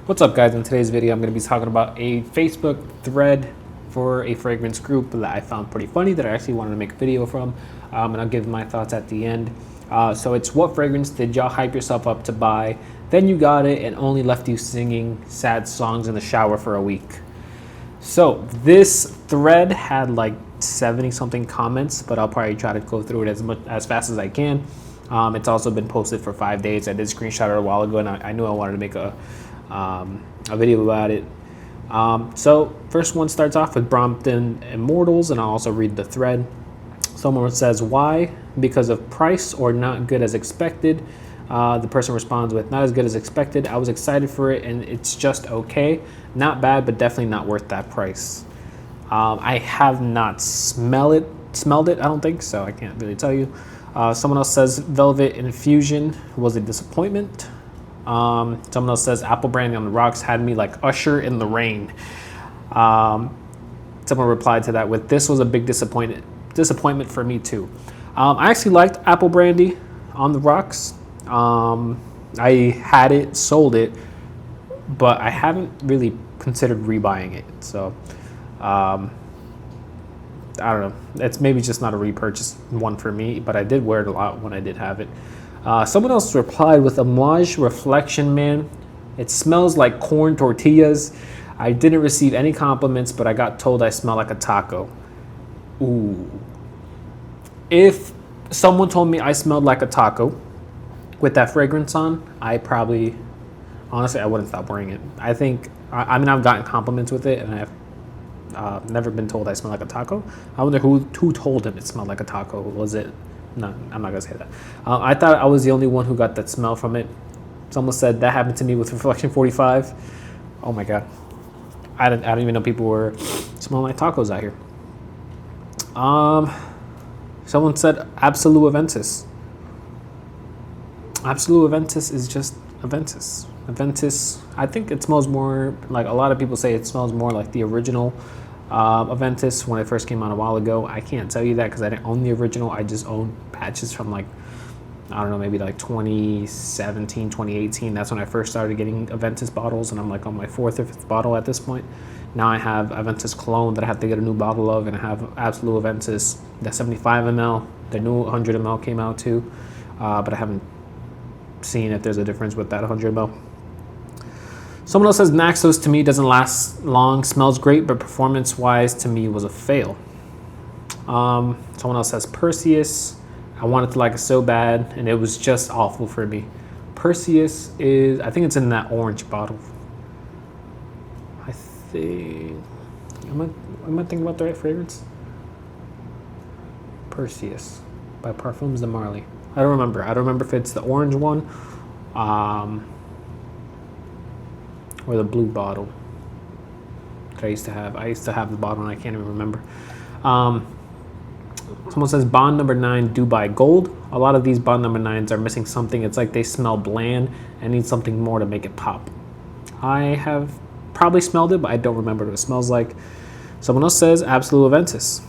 What's up, guys? In today's video, I'm going to be talking about a Facebook thread for a fragrance group that I found pretty funny that I actually wanted to make a video from, and I'll give my thoughts at the end. So it's, what fragrance did y'all hype yourself up to buy, then you got it and only left you singing sad songs in the shower for a week? So this thread had like 70 something comments, but I'll probably try to go through it as fast as I can. It's also been posted for 5 days. I did screenshot it a while ago, and I knew I wanted to make a video about it. So first one starts off with Brompton Immortals, and I'll also read the thread. Someone says, why? Because of price or not good as expected? The person responds with, not as good as expected. I was excited for it and it's just okay. Not bad, but definitely not worth that price. I have not smelled it, I don't think, so I can't really tell you. Someone else says Velvet Infusion was a disappointment. Someone else says Apple Brandy on the Rocks had me like Usher in the rain. Someone replied to that with, this was a big disappointment for me too. I actually liked Apple Brandy on the Rocks. I had it, sold it, but I haven't really considered rebuying it. So I don't know. It's maybe just not a repurchase one for me, but I did wear it a lot when I did have it. Someone else replied with Amouage Reflection Man. It smells like corn tortillas. I didn't receive any compliments, but I got told I smell like a taco. Ooh. If someone told me I smelled like a taco with that fragrance on, honestly, I wouldn't stop wearing it. I mean, I've gotten compliments with it, and I've never been told I smell like a taco. I wonder who told him it smelled like a taco. Was it? No, I'm not gonna say that. I thought I was the only one who got that smell from it. Someone said that happened to me with Reflection 45. Oh my god, I don't even know people were smelling like tacos out here. Someone said Absolute Aventus. Absolute Aventus is just Aventus. Aventus, I think it smells more like, a lot of people say it smells more like the original Aventus when it first came out a while ago. I can't tell you that because I didn't own the original. I just owned patches from like, I don't know, maybe like 2017, 2018. That's when I first started getting Aventus bottles, and I'm like on my 4th or 5th bottle at this point. Now I have Aventus Cologne that I have to get a new bottle of, and I have Absolute Aventus, the 75 ml. The new 100 ml came out too, but I haven't seen if there's a difference with that 100 ml. Someone else says Naxos to me doesn't last long, smells great, but performance-wise to me was a fail. Someone else says Perseus. I wanted to like it so bad, and it was just awful for me. Perseus is, I think it's in that orange bottle. I think, am I thinking about the right fragrance? Perseus by Parfums de Marly. I don't remember if it's the orange one, or the blue bottle that I used to have. I used to have the bottle and I can't even remember. Someone says Bond number 9 Dubai Gold. A lot of these Bond number 9s are missing something. It's like they smell bland and need something more to make it pop. I have probably smelled it, but I don't remember what it smells like. Someone else says Absolute Aventus.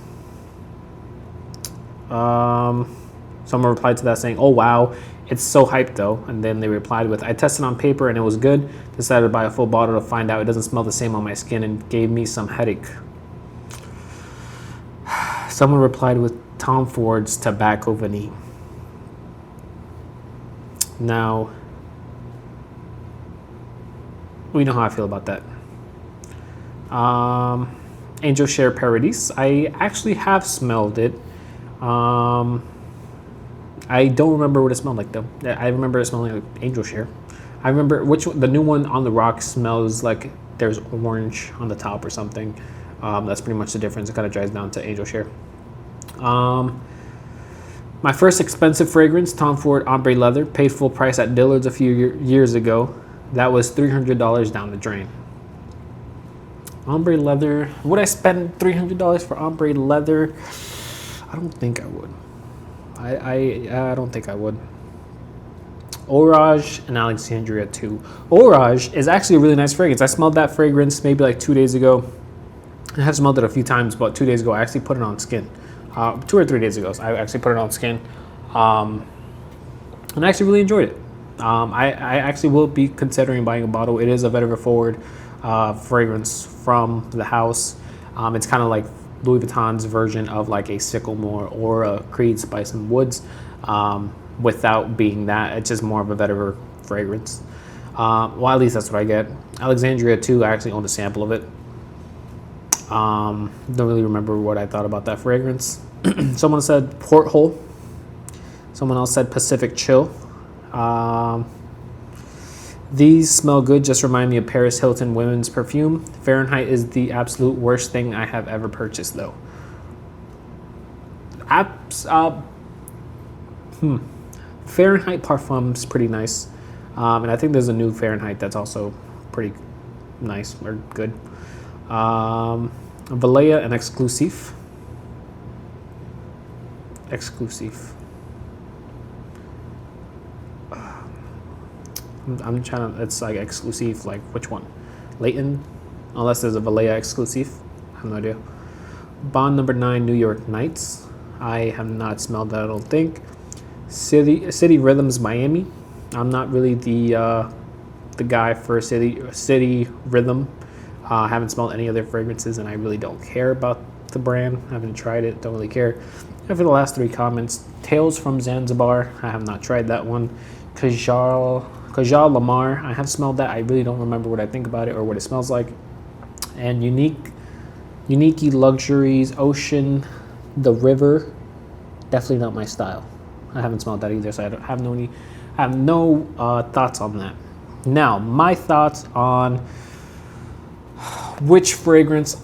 Someone replied to that saying, oh wow, it's so hyped though. And then they replied with, I tested on paper and it was good. Decided to buy a full bottle to find out it doesn't smell the same on my skin and gave me some headache. Someone replied with Tom Ford's Tobacco Vanille. Now, we know how I feel about that. Angel Share Paradise. I actually have smelled it. I don't remember what it smelled like though. I remember it smelling like Angel Share. I remember the new one on the Rocks smells like there's orange on the top or something. That's pretty much the difference. It kind of dries down to Angel Share. My first expensive fragrance, Tom Ford Ombre Leather, paid full price at Dillard's a few years ago. That was $300 down the drain. Ombre Leather. Would I spend $300 for Ombre Leather? I don't think I would. I don't think I would. Orage and Alexandria 2. Orage is actually a really nice fragrance. I smelled that fragrance maybe like 2 days ago. I have smelled it a few times, but 2 days ago I actually put it on skin. 2 or 3 days ago, so I actually put it on skin. And I actually really enjoyed it. I actually will be considering buying a bottle. It is a Vetiver Forward fragrance from the house. It's kind of like Louis Vuitton's version of like a Sycamore or a Creed Spice and Woods, without being that. It's just more of a Vetiver fragrance. Well, at least that's what I get. Alexandria too, I actually owned a sample of it. Don't really remember what I thought about that fragrance. Someone said Porthole. Someone else said Pacific Chill. These smell good, just remind me of Paris Hilton women's perfume. Fahrenheit is the absolute worst thing I have ever purchased though. Fahrenheit Parfum's pretty nice. And I think there's a new Fahrenheit that's also pretty nice or good. Valleja and Exclusive. I'm trying to, it's like Exclusive, like which one? Leighton? Unless there's a Valleja Exclusive. I have no idea. Bond number 9, New York Nights. I have not smelled that, I don't think. City Rhythms Miami. I'm not really the guy for City Rhythm. I haven't smelled any of their fragrances, and I really don't care about the brand. I haven't tried it, don't really care. And for the last 3 comments, Tales from Zanzibar. I have not tried that one. Kajal Lamar. I have smelled that. I really don't remember what I think about it or what it smells like. And Unique Luxuries Ocean the River. Definitely not my style. I haven't smelled that either, so I have no thoughts on that. Now, my thoughts on which fragrance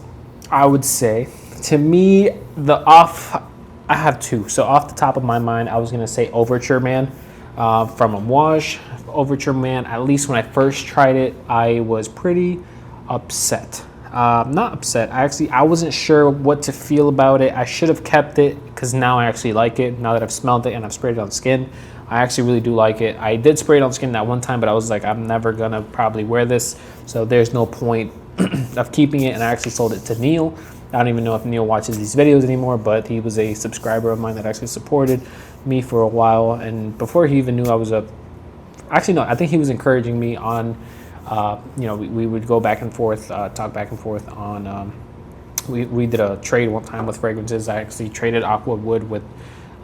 I would say. To me, I have 2. So off the top of my mind, I was gonna say Overture Man from Amouage. Overture Man, at least when I first tried it, I was pretty upset. Not upset, I wasn't sure what to feel about it. I should have kept it because now I actually like it. Now that I've smelled it and I've sprayed it on skin, I actually really do like it. I did spray it on skin that one time, but I was like, I'm never gonna probably wear this, so there's no point of keeping it. And I actually sold it to Neil. I don't even know if Neil watches these videos anymore, but he was a subscriber of mine that actually supported me for a while. And before he even knew I was I think he was encouraging me on, we would go back and forth, talk back and forth on, we did a trade one time with fragrances. I actually traded Aqua Wood with,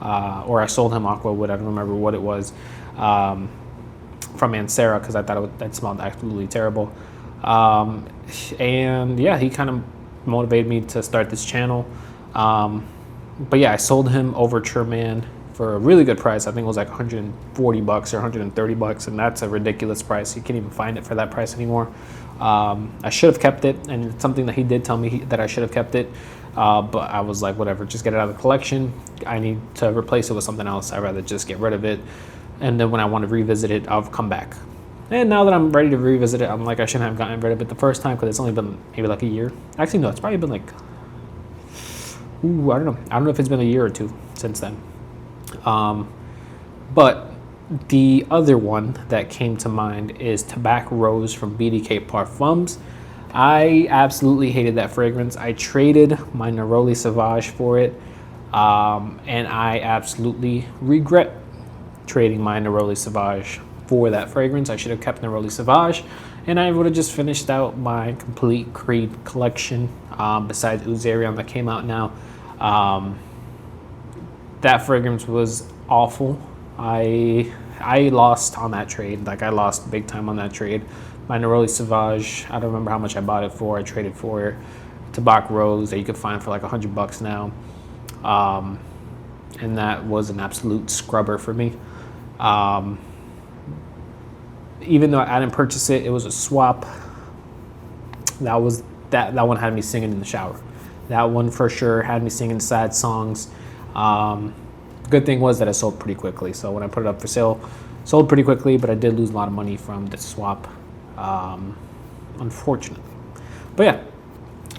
or I sold him Aqua Wood, I don't remember what it was, from Mancera, because I thought that smelled absolutely terrible. And yeah, he kind of motivated me to start this channel. But yeah, I sold him Overture Man for a really good price. I think it was like $140 or $130, and that's a ridiculous price. You can't even find it for that price anymore. I should have kept it, and it's something that he did tell me that I should have kept it, but I was like, whatever, just get it out of the collection. I need to replace it with something else. I'd rather just get rid of it, and then when I want to revisit it, I'll come back. And now that I'm ready to revisit it, I'm like, I shouldn't have gotten rid of it the first time, because it's only been maybe like a year. Actually, no, it's probably been like, I don't know. I don't know if it's been a year or 2 since then. But the other one that came to mind is Tobacco Rose from BDK Parfums. I absolutely hated that fragrance. I traded my Neroli Sauvage for it, and I absolutely regret trading my Neroli Sauvage for that fragrance. I should have kept Neroli Sauvage, and I would have just finished out my complete Creed collection, besides Ouzarion that came out now. That fragrance was awful. I lost on that trade. Like, I lost big time on that trade. My Neroli Sauvage, I don't remember how much I bought it for. I traded for Tobacco Rose that you could find for like $100 now. And that was an absolute scrubber for me. Even though I didn't purchase it, it was a swap. That one had me singing in the shower. That one for sure had me singing sad songs. Good thing was that it sold pretty quickly. So when I put it up for sale, sold pretty quickly, but I did lose a lot of money from the swap, unfortunately. But yeah,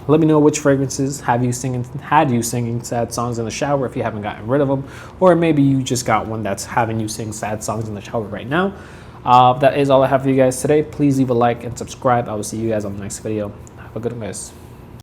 let me know which fragrances had you singing sad songs in the shower if you haven't gotten rid of them, or maybe you just got one that's having you sing sad songs in the shower right now. That is all I have for you guys today. Please leave a like and subscribe. I will see you guys on the next video. Have a good one, guys.